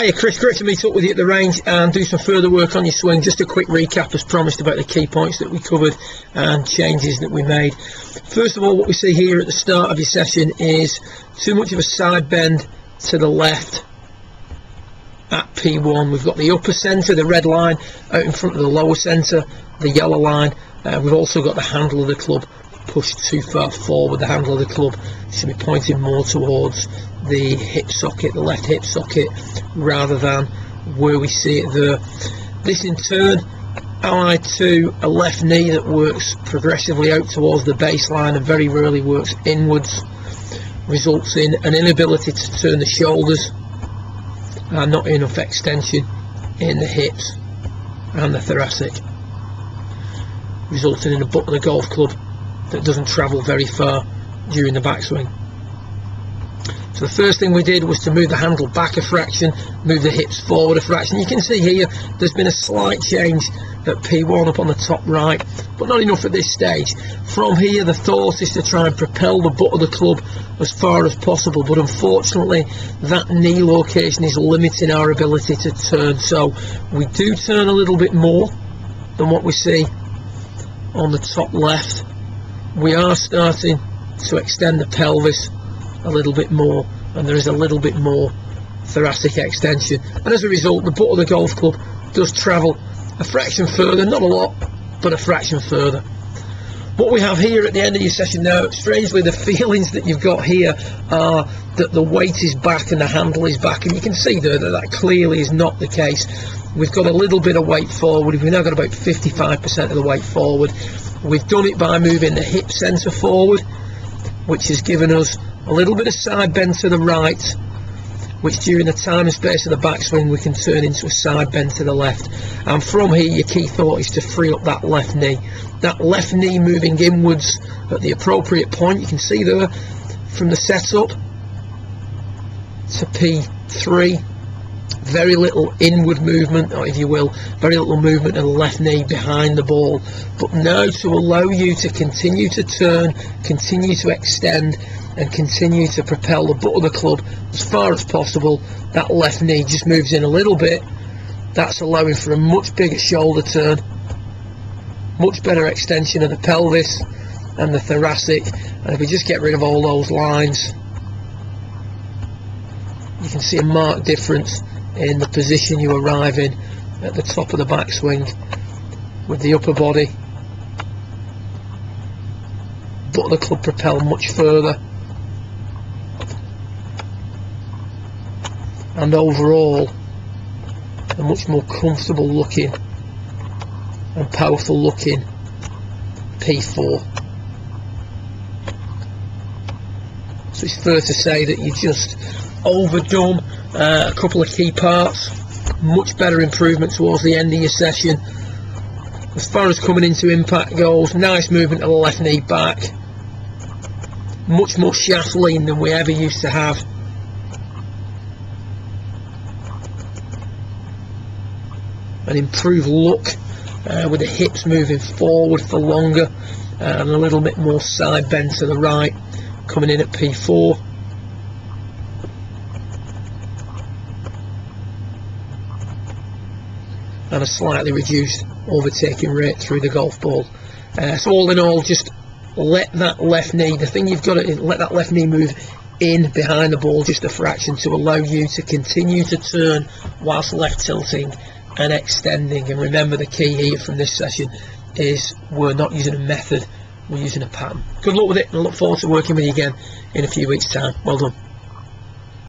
Hiya Chris, great to meet up with you at the range and do some further work on your swing. Just a quick recap as promised about the key points that we covered and changes that we made. First of all, what we see here at the start of your session is too much of a side bend to the left at P1. We've got the upper centre, the red line, out in front of the lower centre, the yellow line. We've also got the handle of the club pushed too far forward. The handle of the club should be pointing more towards the hip socket, the left hip socket, rather than where we see it there. This in turn, allied to a left knee that works progressively out towards the baseline and very rarely works inwards, results in an inability to turn the shoulders and not enough extension in the hips and the thoracic, resulting in a butt of the golf club that doesn't travel very far during the backswing. So the first thing we did was to move the handle back a fraction, move the hips forward a fraction. You can see here there's been a slight change at P1 up on the top right, but not enough at this stage. From here the thought is to try and propel the butt of the club as far as possible, but unfortunately that knee location is limiting our ability to turn. So we do turn a little bit more than what we see on the top left. We are starting to extend the pelvis a little bit more, and there is a little bit more thoracic extension, and as a result the butt of the golf club does travel a fraction further, not a lot, but a fraction further. What we have here at the end of your session now, strangely the feelings that you've got here are that the weight is back and the handle is back, and you can see there that that clearly is not the case. We've got a little bit of weight forward. We've now got about 55% of the weight forward. We've done it by moving the hip centre forward, which has given us a little bit of side bend to the right, which during the time and space of the backswing we can turn into a side bend to the left. And from here your key thought is to free up that left knee. That left knee moving inwards at the appropriate point. You can see there from the setup to P3, very little inward movement, or if you will, very little movement of the left knee behind the ball. But now to allow you to continue to turn, continue to extend, and continue to propel the butt of the club as far as possible, that left knee just moves in a little bit. That's allowing for a much bigger shoulder turn, much better extension of the pelvis and the thoracic. And if we just get rid of all those lines, you can see a marked difference in the position you arrive in at the top of the backswing with the upper body, butt of the club propel much further, and overall a much more comfortable looking and powerful looking P4. So it's fair to say that you just overdone a couple of key parts. Much better improvement towards the end of your session. As far as coming into impact goes, nice movement of the left knee back, much more shaft lean than we ever used to have. An improved look with the hips moving forward for longer, and a little bit more side bend to the right coming in at P4. And a slightly reduced overtaking rate through the golf ball. So all in all, just let that left knee, the thing you've got to let that left knee move in behind the ball just a fraction to allow you to continue to turn whilst left tilting and extending. And remember, the key here from this session is we're not using a method, we're using a pattern. Good luck with it, and I look forward to working with you again in a few weeks' time. Well done.